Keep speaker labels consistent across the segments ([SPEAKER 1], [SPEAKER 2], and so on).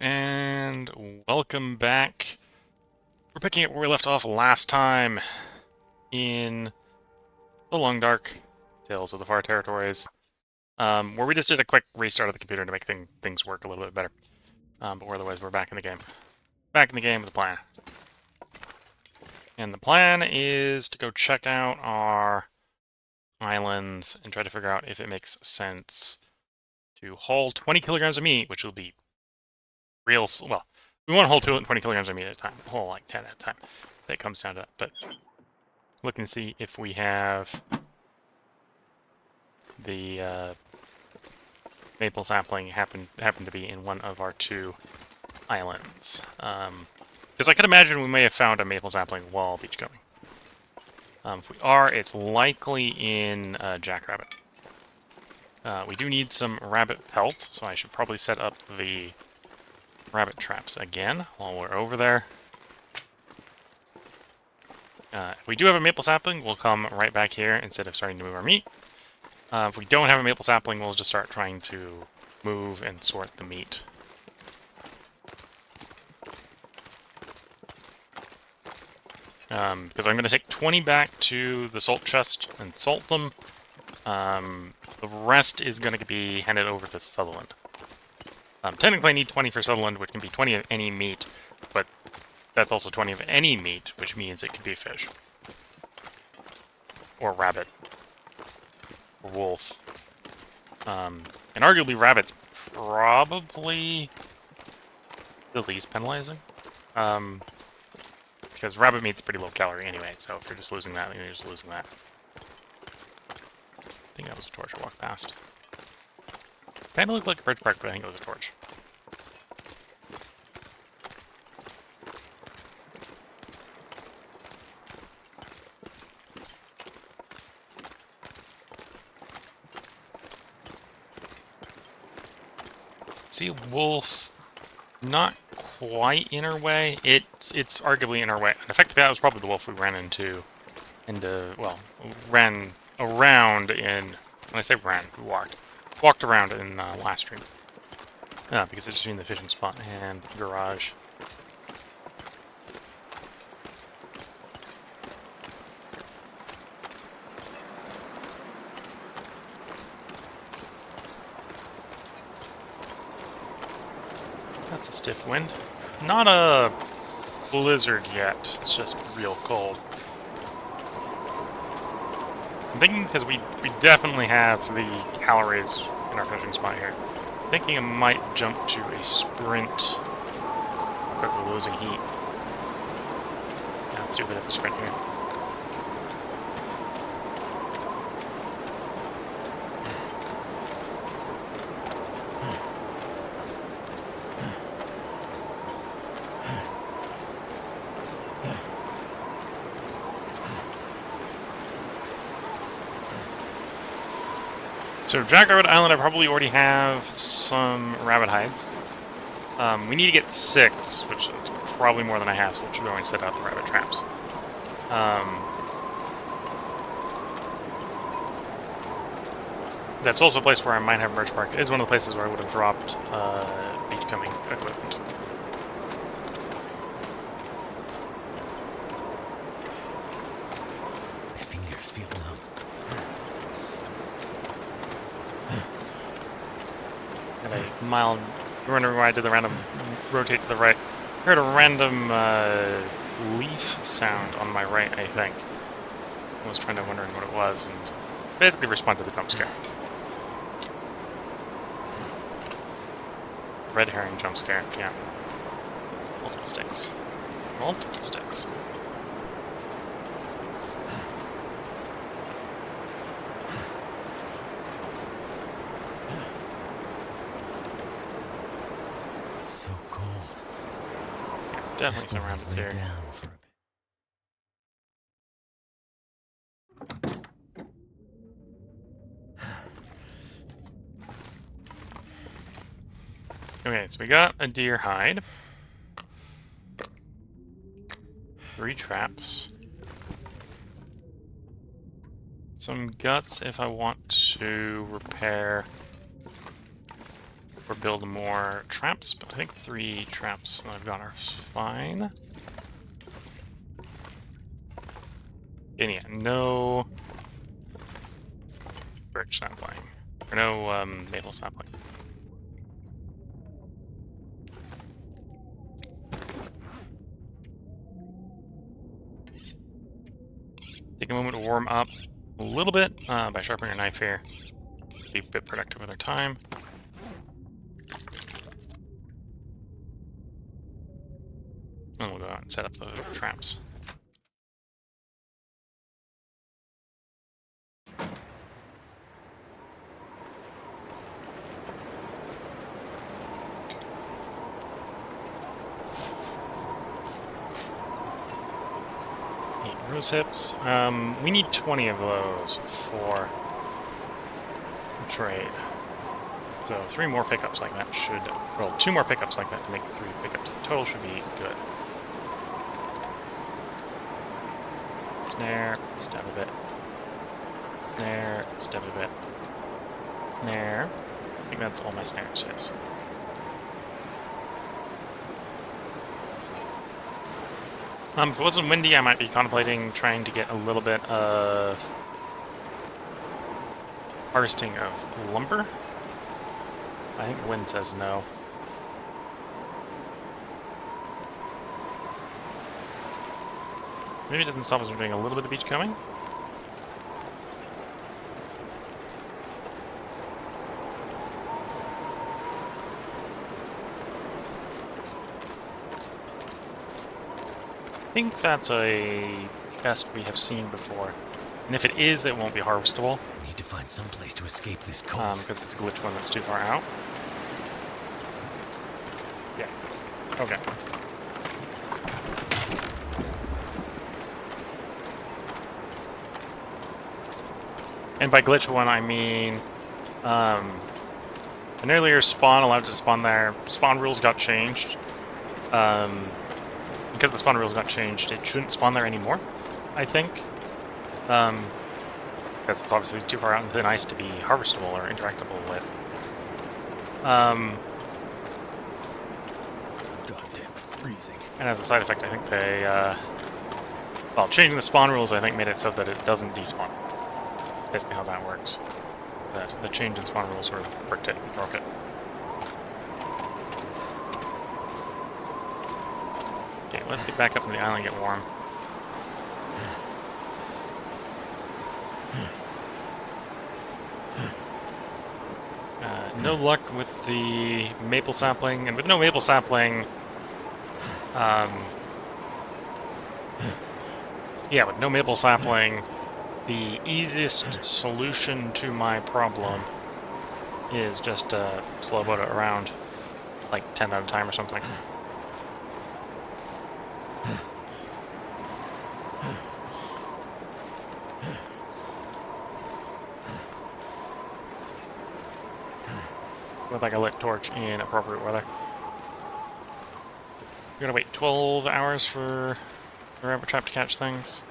[SPEAKER 1] And welcome back. We're picking up where we left off last time in the Long Dark Tales of the Far Territories, where we just did a quick restart of the computer to make things work a little bit better. But otherwise, we're back in the game. Back in the game with a plan. And the plan is to go check out our islands and try to figure out if it makes sense to haul 20 kilograms of meat, which will be real... Well, we want to haul 20 kilograms of meat at a time. Haul like 10 at a time. That comes down to that. But look and see if we have the maple sapling happen to be in one of our two islands. Because I could imagine we may have found a maple sapling while beachcombing. If we are, it's likely in Jackrabbit. We do need some rabbit pelts, so I should probably set up the rabbit traps again while we're over there. If we do have a maple sapling, we'll come right back here instead of starting to move our meat. If we don't have a maple sapling, we'll just start trying to move and sort the meat. Because I'm going to take 20 back to the salt chest and salt them. The rest is going to be handed over to Sutherland. Technically I need 20 for Sutherland, which can be 20 of any meat, but that's also 20 of any meat, which means it could be fish. Or rabbit. Or wolf. And arguably rabbit's probably the least penalizing. Because rabbit meat's pretty low calorie anyway, so if you're just losing that, then you're just losing that. I think that was a torch I walked past. Kinda looked like a birch bark, but I think it was a torch. See a wolf, not quite in our way. It's arguably in our way. In fact, that was probably the wolf we ran into, well, ran around in. When I say ran, we walked around in last stream. Because it's between the fishing spot and the garage. That's a stiff wind. Not a blizzard yet, it's just real cold. I'm thinking, because we definitely have the calories in our fishing spot here, I'm thinking I might jump to a sprint. Quickly losing heat. Yeah, let's do a bit of a sprint here. So Jackrabbit Island, I probably already have some rabbit hides. We need to get 6, which is probably more than I have, so I should go and set out the rabbit traps. That's also a place where I might have birch bark. It is one of the places where I would have dropped beachcombing equipment.
[SPEAKER 2] My fingers feel numb.
[SPEAKER 1] And a mild, wondering why I did the random rotate to the right. I heard a random leaf sound on my right, I think. I was wondering what it was, and basically responded to the jump scare. Red herring jump scare, yeah. Multiple sticks. Multiple sticks.
[SPEAKER 2] So cold.
[SPEAKER 1] Definitely some rabbits here.
[SPEAKER 2] Down for a bit.
[SPEAKER 1] Okay, so we got a deer hide. 3 traps. Some guts if I want to repair or build more traps, but I think 3 traps that I've got are fine. And yeah, no birch sapling. Or no maple sapling. Take a moment to warm up a little bit by sharpening your knife here. Be a bit productive with our time. And we'll go out and set up the traps. Rose hips. We need 20 of those for the trade. So 3 more pickups like that should... Well, 2 more pickups like that to make 3 pickups. The total should be good. Snare, stab a bit. Snare, stab a bit. Snare. I think that's all my snares, yes. If it wasn't windy, I might be contemplating trying to get a little bit of harvesting of lumber. I think the wind says no. Maybe it doesn't stop us from doing a little bit of beach combing. I think that's a chest we have seen before. And if it is, it won't be harvestable.
[SPEAKER 2] I need to find some place to escape this cold.
[SPEAKER 1] Because it's a glitch one that's too far out. Yeah. Okay. And by glitch one, I mean an earlier spawn allowed to spawn there. Spawn rules got changed. Because the spawn rules got changed, it shouldn't spawn there anymore, I think. Because it's obviously too far out into the ice to be harvestable or interactable with.
[SPEAKER 2] Goddamn freezing.
[SPEAKER 1] And as a side effect, I think they, well, changing the spawn rules, I think, made it so that it doesn't despawn. That's basically how that works. The change in spawn rules sort of bricked it and broke it. Okay, let's get back up on the island and get warm. No luck with the maple sapling, and with no maple sapling, yeah, with no maple sapling, the easiest solution to my problem is just slow boat it around, like 10 at a time or something. With like a lit torch in appropriate weather. We're gonna wait 12 hours for the rabbit trap to catch things.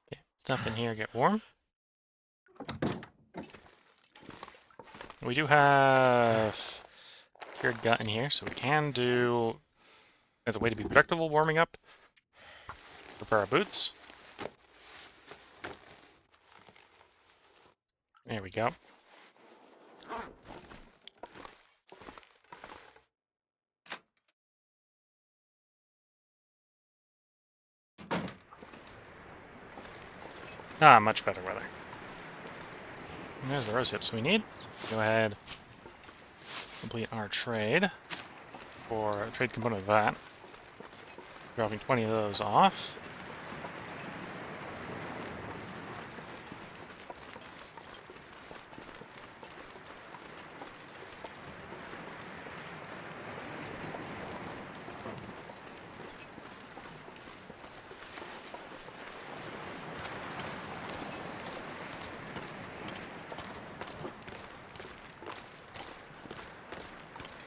[SPEAKER 1] Okay, stuff in here, get warm. We do have cured gut in here, so we can do, as a way to be productive while warming up, prepare our boots. There we go. Ah, much better weather. And there's the rose hips we need. So go ahead, complete our trade for a trade component of that. Dropping 20 of those off.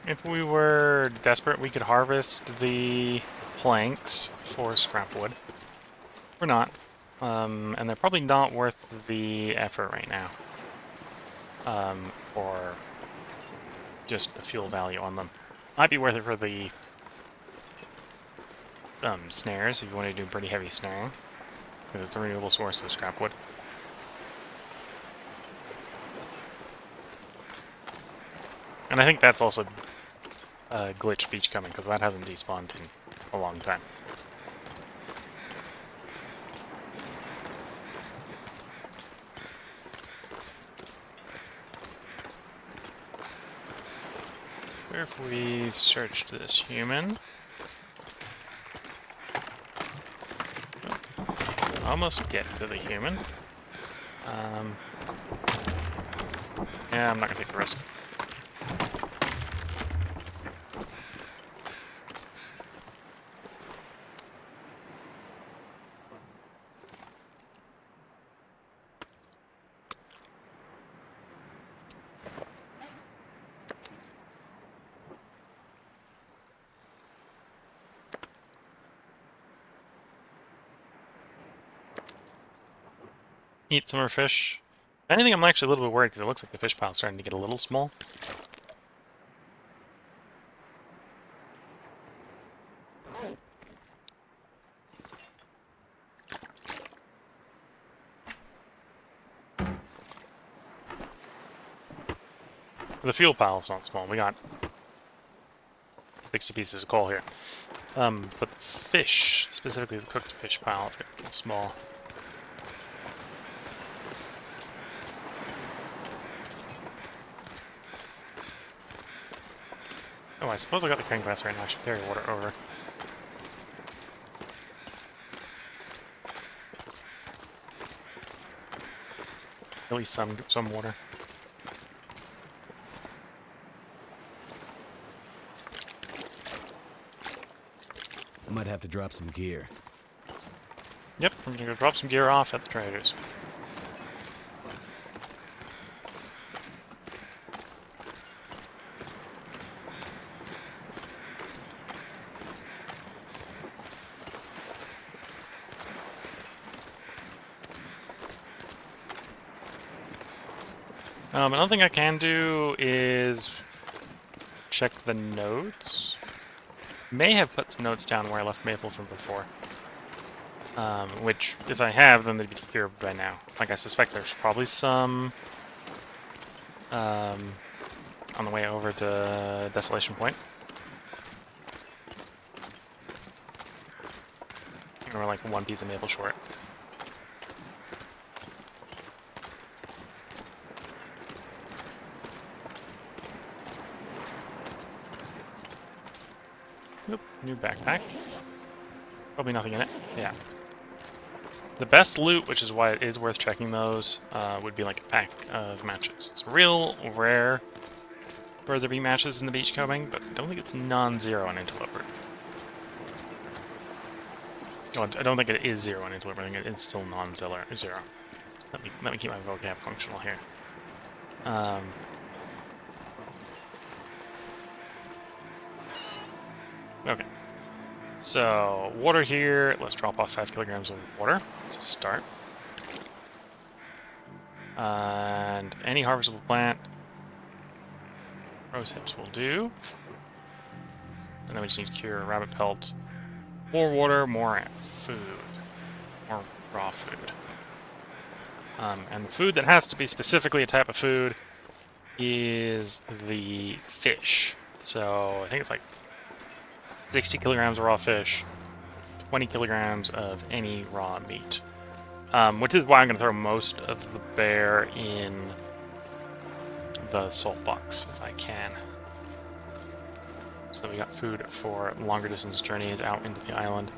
[SPEAKER 1] If we were desperate, we could harvest the planks for scrap wood. We're not. and they're probably not worth the effort right now. For just the fuel value on them. Might be worth it for the snares, if you want to do pretty heavy snaring, because it's a renewable source of scrap wood. And I think that's also a glitch beach coming, because that hasn't despawned in a long time. If we've searched this human. Almost get to the human. Yeah, I'm not gonna take the risk. Eat some more fish. If anything, I'm actually a little bit worried because it looks like the fish pile's starting to get a little small. The fuel pile's not small. We got 60 pieces of coal here. But the fish, specifically the cooked fish pile, is getting a little small. Oh, I suppose I got the crane glass right now. I should carry water over. At least some water.
[SPEAKER 2] I might have to drop some gear.
[SPEAKER 1] Yep, I'm gonna go drop some gear off at the traders. Another thing I can do is check the notes. May have put some notes down where I left maple from before. Which, if I have, then they'd be cured by now. Like, I suspect there's probably some on the way over to Desolation Point. And we're like one piece of maple short. Oop, new backpack. Probably nothing in it. Yeah. The best loot, which is why it is worth checking those, would be like a pack of matches. It's real rare for there to be matches in the Beachcombing, but I don't think it's non-zero on Interloper. Oh, I don't think it is zero on Interloper. I think it is still non-zero. Let me keep my vocab functional here. Okay. So, water here. Let's drop off 5 kilograms of water. Let's start. And any harvestable plant. Rose hips will do. And then we just need to cure rabbit pelt. More water, more food. More raw food. And the food that has to be specifically a type of food is the fish. So I think it's like 60 kilograms of raw fish, 20 kilograms of any raw meat. Which is why I'm going to throw most of the bear in the salt box, if I can. So we got food for longer distance journeys out into the island.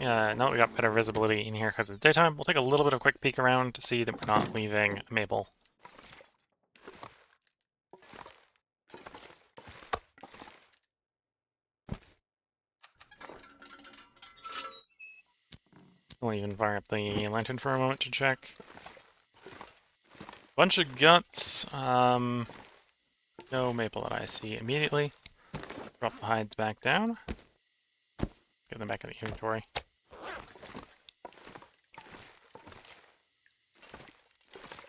[SPEAKER 1] Now that we got better visibility in here because of the daytime, we'll take a little bit of a quick peek around to see that we're not leaving maple. We'll even fire up the lantern for a moment to check. Bunch of guts. No maple that I see immediately. Drop the hides back down. Get them back in the inventory.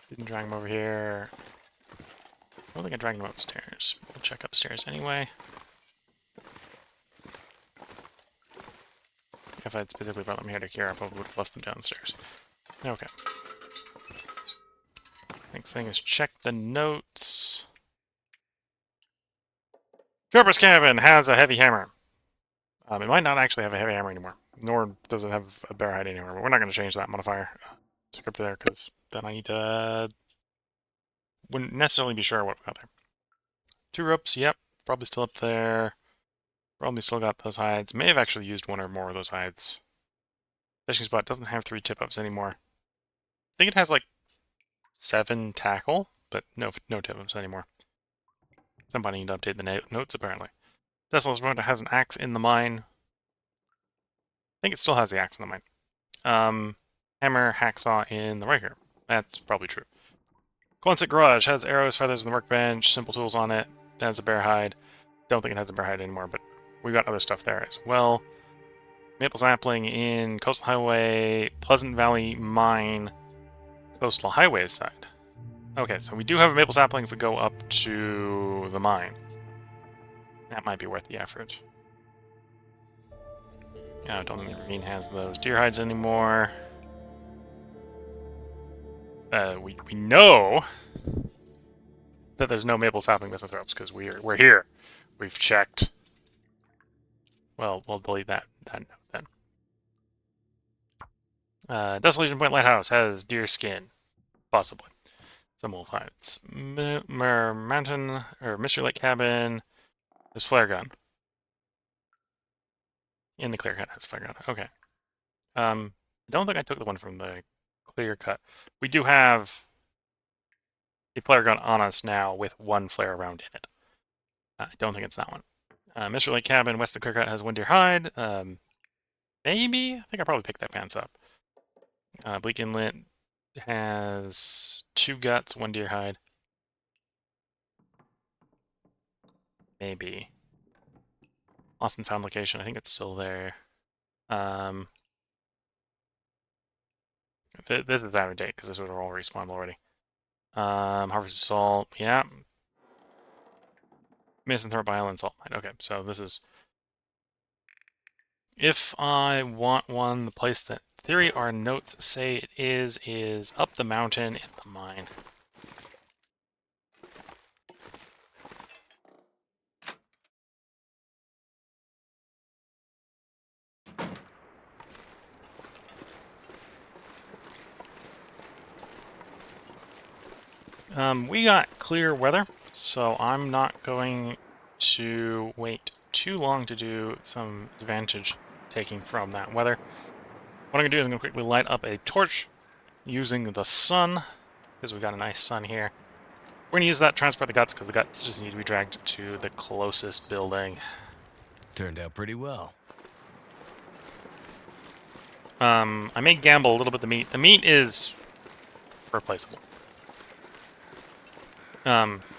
[SPEAKER 1] Didn't drag them over here. I don't think I dragged them upstairs. We'll check upstairs anyway. If I'd specifically brought them here to cure, I probably would have left them downstairs. Okay. Next thing is check the notes. Trapper's cabin has a heavy hammer. It might not actually have a heavy hammer anymore, nor does it have a bear hide anymore, but we're not going to change that modifier script there, because then I wouldn't necessarily be sure what we got there. 2 ropes, yep, probably still up there. Probably still got those hides. May have actually used 1 or more of those hides. Fishing spot doesn't have 3 tip-ups anymore. I think it has like 7 tackle, but no tip-ups anymore. Somebody need to update the notes, apparently. Desolate Road has an axe in the mine. I think it still has the axe in the mine. Hammer, hacksaw in the Riker. That's probably true. Quonset Garage has arrows, feathers in the workbench, simple tools on it. It has a bear hide. Don't think it has a bear hide anymore, but we got other stuff there as well. Maple sapling in Coastal Highway, Pleasant Valley Mine, Coastal Highway side. Okay, so we do have a maple sapling if we go up to the mine. That might be worth the effort. I don't think the ravine has those deer hides anymore. We know that there's no maple sapling misanthropes because we're here. We've checked. Well, we'll delete that note then. Desolation Point Lighthouse has deer skin, possibly. Some wolf hides. Mountain or Mystery Lake Cabin has flare gun. In the clear cut has flare gun. Okay. I don't think I took the one from the clear cut. We do have a flare gun on us now with 1 flare round in it. I don't think it's that one. Mystery Lake Cabin, west of the clear cut, has 1 deer hide. Maybe? I think I probably picked that pants up. Bleak Inlet has 2 guts, 1 deer hide. Maybe. Lost and found location, I think it's still there. This is out of date because this would have all respawned already. Harvest Salt, yeah. Misanthrope Island Salt Mine. Okay, so this is... If I want one, the place that theory our notes say it is up the mountain in the mine. We got clear weather, so I'm not going to wait too long to do some advantage taking from that weather. What I'm going to do is I'm going to quickly light up a torch using the sun, because we've got a nice sun here. We're going to use that to transport the guts, because the guts just need to be dragged to the closest building.
[SPEAKER 2] Turned out pretty well.
[SPEAKER 1] I may gamble a little bit the meat. The meat is replaceable.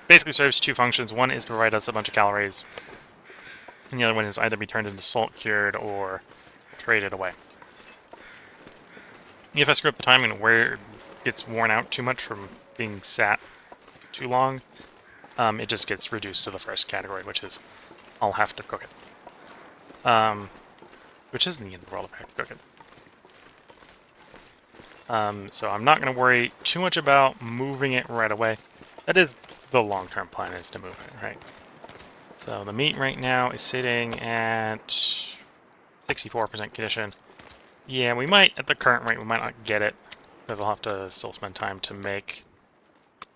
[SPEAKER 1] Basically serves 2 functions. One is to provide us a bunch of calories, and the other one is either be turned into salt cured or traded away. If I screw up the timing where it's worn out too much from being sat too long, it just gets reduced to the first category, which is I'll have to cook it. Which isn't the end of the world if I have to cook it. So I'm not going to worry too much about moving it right away. That is the long-term plan, is to move it, right? So the meat right now is sitting at 64% condition. Yeah, we might, at the current rate, we might not get it, because I'll have to still spend time to make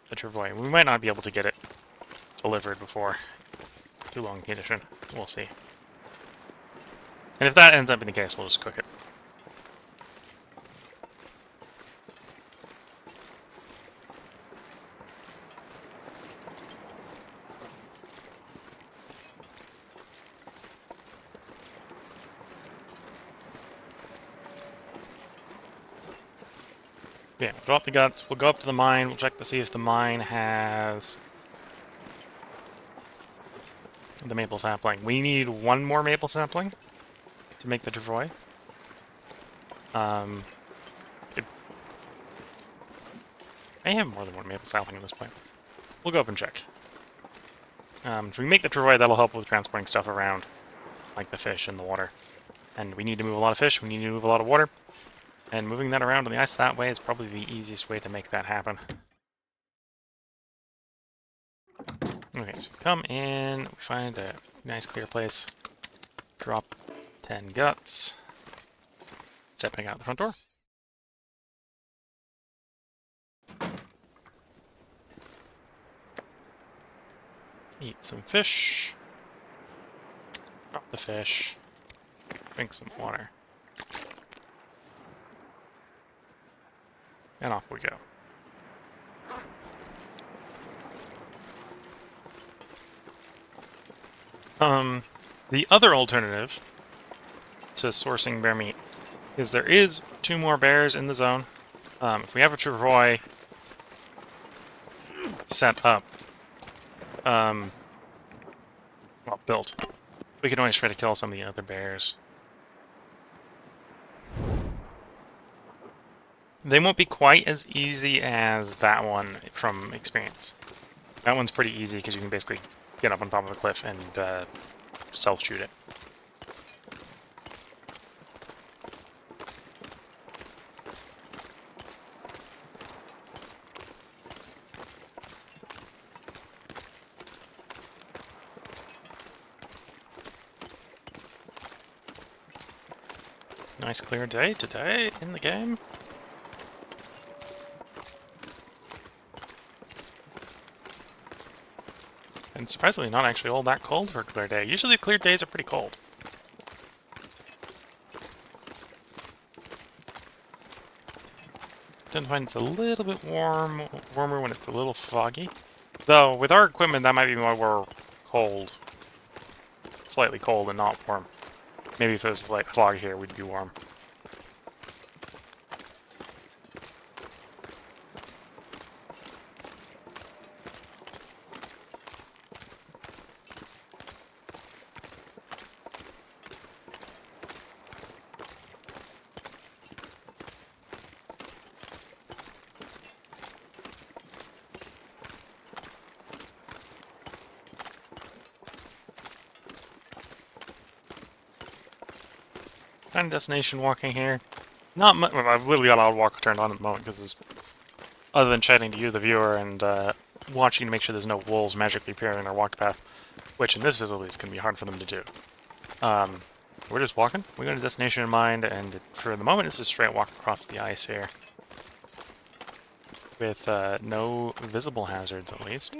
[SPEAKER 1] the travois. We might not be able to get it delivered before it's too long condition. We'll see. And if that ends up being the case, we'll just cook it. Yeah, drop the guts. We'll go up to the mine. We'll check to see if the mine has the maple sapling. We need one more maple sapling to make the Travois. It may have more than one maple sapling at this point. We'll go up and check. If we make the Travois, that'll help with transporting stuff around, like the fish in the water. And we need to move a lot of fish, we need to move a lot of water. And moving that around on the ice that way is probably the easiest way to make that happen. Okay, so we come in, we find a nice clear place, drop 10 guts, stepping out the front door. Eat some fish, drop the fish, drink some water, and off we go. The other alternative to sourcing bear meat is there is 2 more bears in the zone. If we have a Travois set up, well, built, we can always try to kill some of the other bears. They won't be quite as easy as that one from experience. That one's pretty easy because you can basically get up on top of a cliff and stealth shoot it. Nice clear day today in the game. And surprisingly not actually all that cold for a clear day. Usually clear days are pretty cold. I tend to find it's a little bit warmer when it's a little foggy. Though, with our equipment, that might be why we're cold. Slightly cold and not warm. Maybe if it was like fog here, we'd be warm. Kind of destination walking here. Not much. Well, I've literally got auto walk turned on at the moment because, other than chatting to you, the viewer, and watching to make sure there's no wolves magically appearing in our walk path, which in this visibility is going to be hard for them to do. We're just walking. We got a destination in mind, and for the moment, it's a straight walk across the ice here, with no visible hazards at least.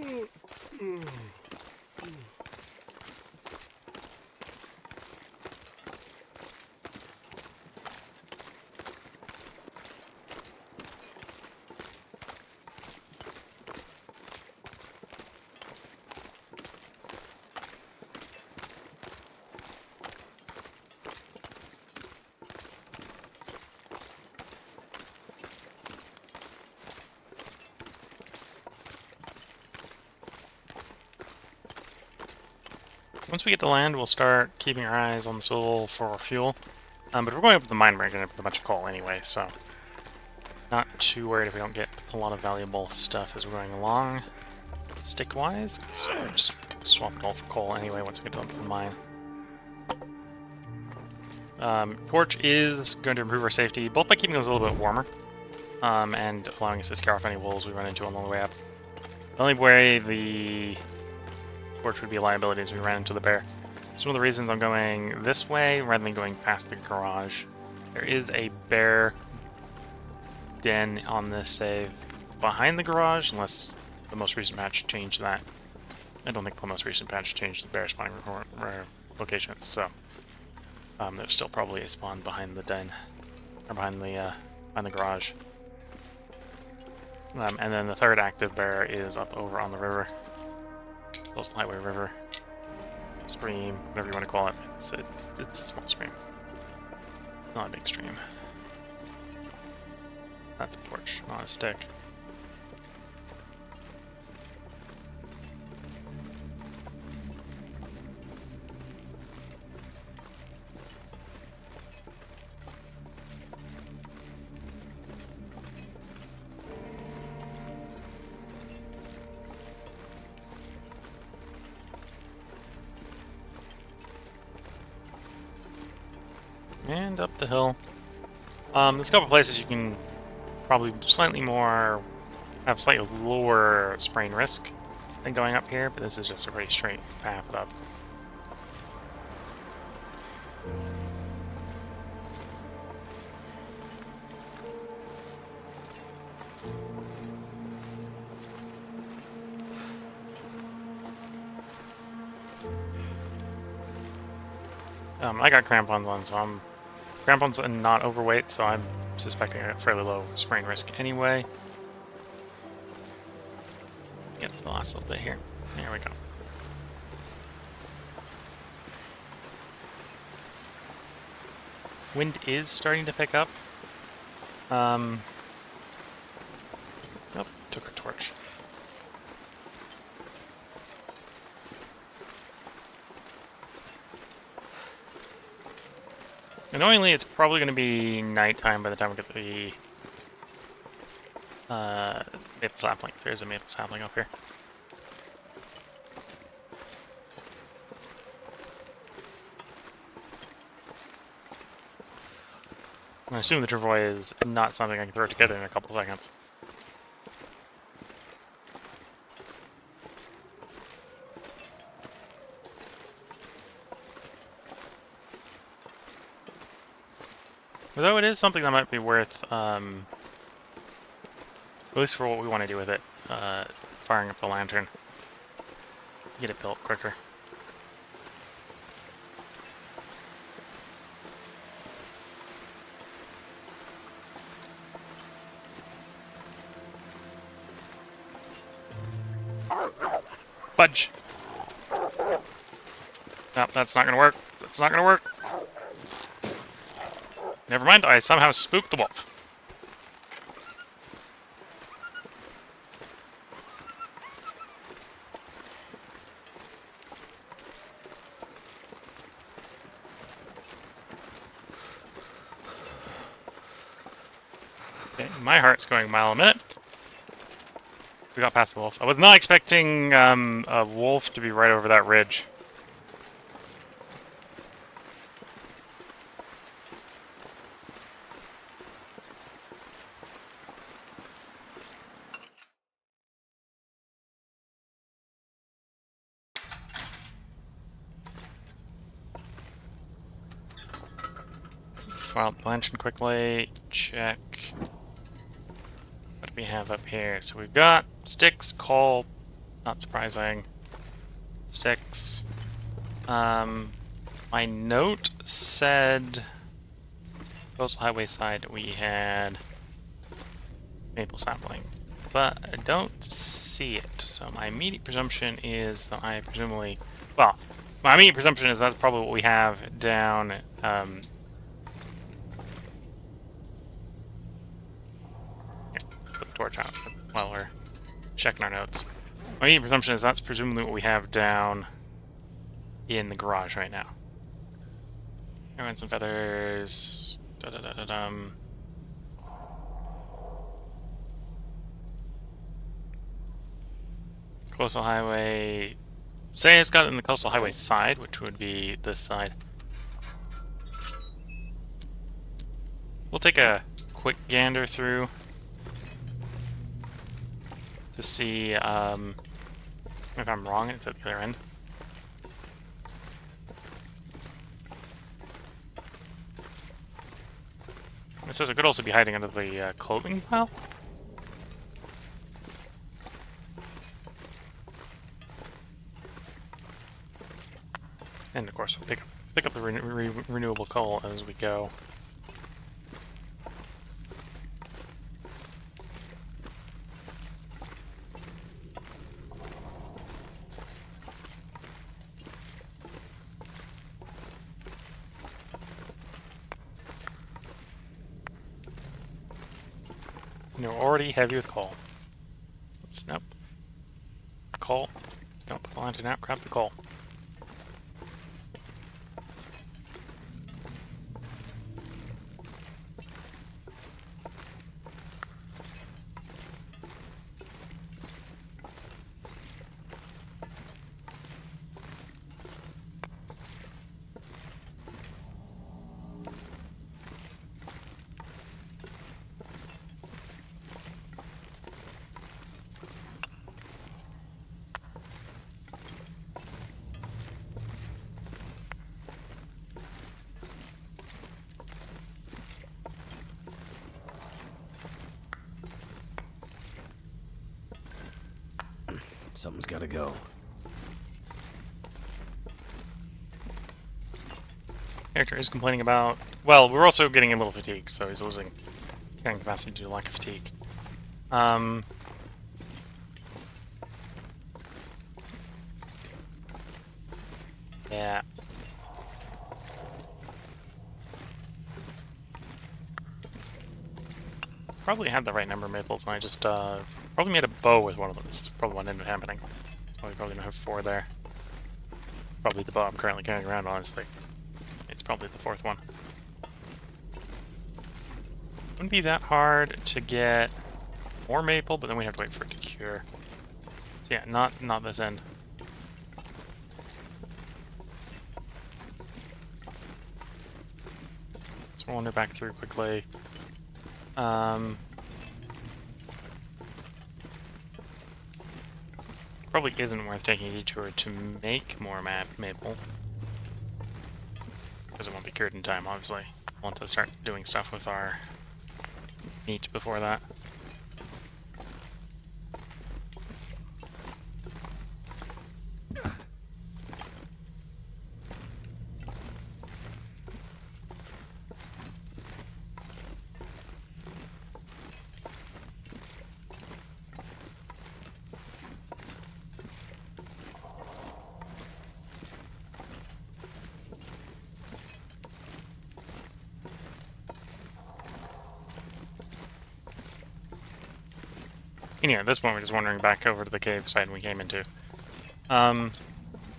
[SPEAKER 1] Once we get to land, we'll start keeping our eyes on the swivel for fuel. But if we're going up to the mine, we're going to have a bunch of coal anyway, so not too worried if we don't get a lot of valuable stuff as we're going along, stick-wise. So we'll just swap it all for coal anyway once we get to the mine. Torch is going to improve our safety, both by keeping us a little bit warmer, and allowing us to scare off any wolves we run into on the way up. The only way the torch would be a liability as we ran into the bear. It's one of the reasons I'm going this way rather than going past the garage. There is a bear den on this save behind the garage, unless the most recent patch changed that. I don't think the most recent patch changed the bear spawning locations, so there's still probably a spawn behind the den, or behind the garage. And then the third active bear is up over on the river. Close to the Highway River. Stream, whatever you want to call it. It's a small stream. It's not a big stream. That's a torch, not a stick. And up the hill. There's a couple places you can probably have slightly lower sprain risk than going up here, but this is just a pretty straight path up. I got crampons on, so I'm crampons and not overweight, so I'm suspecting a fairly low sprain risk anyway. Let's get to the last little bit here. There we go. Wind is starting to pick up. Oh, took a torch. Annoyingly, it's probably going to be nighttime by the time we get the maple sapling. There's a maple sapling up here. I assume the travois is not something I can throw together in a couple seconds. Although it is something that might be worth, at least for what we want to do with it, firing up the lantern. Get it built quicker. Budge! No, that's not gonna work. That's not gonna work. Never mind, I somehow spooked the wolf. Okay, my heart's going a mile a minute. We got past the wolf. I was not expecting a wolf to be right over that ridge. File the lantern quickly. Check. What do we have up here? So we've got sticks, coal. Not surprising. Sticks. My note said Coastal Highway side we had maple sapling, but I don't see it. So my immediate presumption is that my immediate presumption is that's probably what we have down. Put the torch out while we're checking our notes. My immediate presumption is that's presumably what we have down in the garage right now. And some feathers. Da-da-da-da-dum. Coastal Highway. Say it's got it in the Coastal Highway side, which would be this side. We'll take a quick gander through to see if I'm wrong. It's at the other end. It says it could also be hiding under the clothing pile. And of course, we'll pick up the renewable coal as we go. And you're already heavy with coal. Oops, nope. Coal. Don't put the lantern out, grab the coal.
[SPEAKER 2] Something's gotta go.
[SPEAKER 1] Character is complaining about... Well, we're also getting a little fatigued, so he's losing carrying capacity due to lack of fatigue. Yeah. Probably had the right number of maples, and I just probably made a bow with one of them. This is probably what ended up happening. So we probably don't have 4 there. Probably the bow I'm currently carrying around, honestly. It's probably the 4th one. Wouldn't be that hard to get more maple, but then we'd have to wait for it to cure. So yeah, not this end. Let's wander back through quickly. Probably isn't worth taking a detour to make more maple. Because it won't be cured in time, obviously. We'll want to start doing stuff with our meat before that. Anyway, at this point we're just wandering back over to the cave side we came into. So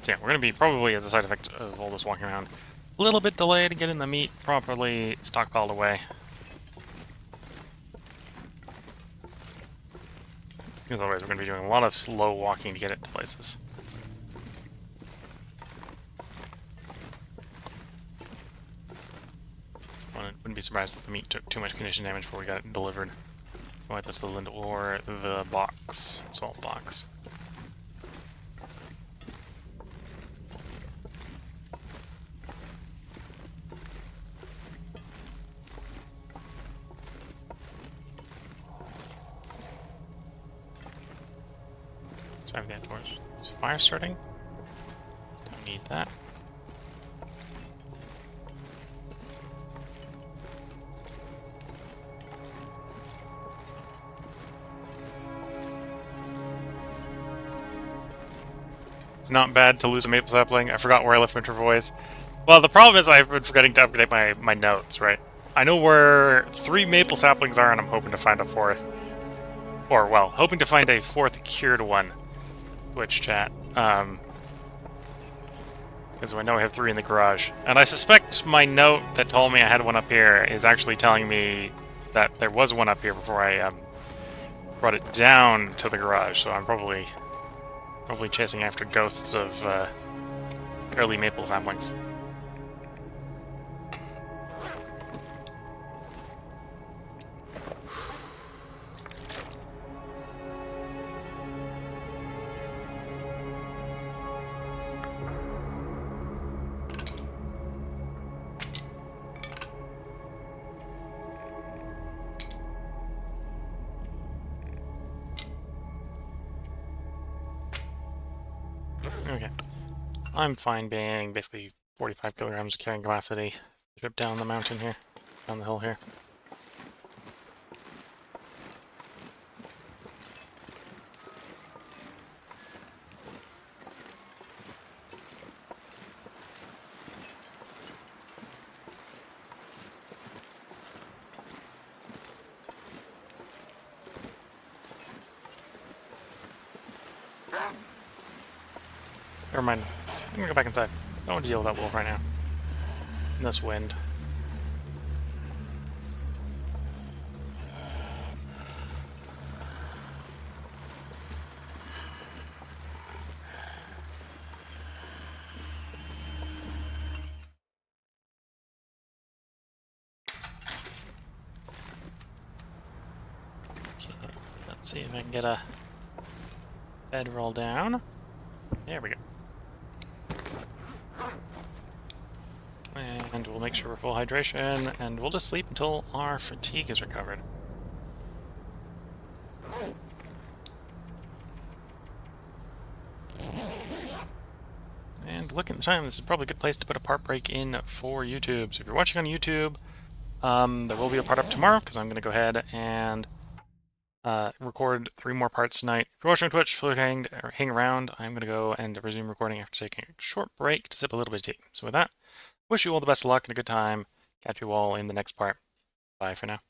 [SPEAKER 1] yeah, we're going to be probably, as a side effect of all this walking around, a little bit delayed getting the meat properly stockpiled away. Because otherwise we're going to be doing a lot of slow walking to get it to places. So I wouldn't be surprised if the meat took too much condition damage before we got it delivered. Whether that's the lint or the box, salt box. So I've got torch. Is fire starting? Don't need that. It's not bad to lose a maple sapling. I forgot where I left my voice. Well, the problem is I've been forgetting to update my notes, right? I know where 3 maple saplings are, and I'm hoping to find a 4th. Or, well, hoping to find a 4th cured one. Twitch chat. Because I know I have 3 in the garage. And I suspect my note that told me I had one up here is actually telling me that there was one up here before I brought it down to the garage. So I'm probably chasing after ghosts of early maple saplings. Okay. I'm fine being basically 45 kilograms of carrying capacity. Trip down the mountain here. Down the hill here. Never mind. I'm gonna go back inside. Don't want to deal with that wolf right now. In this wind. Okay, let's see if I can get a bedroll down. There we go. And we'll make sure we're full hydration, and we'll just sleep until our fatigue is recovered. And looking at the time, this is probably a good place to put a part break in for YouTube. So if you're watching on YouTube, there will be a part up tomorrow, because I'm going to go ahead and record 3 more parts tonight. If you're watching on Twitch, feel free to hang around. I'm going to go and resume recording after taking a short break to sip a little bit of tea. So with that, wish you all the best of luck and a good time. Catch you all in the next part. Bye for now.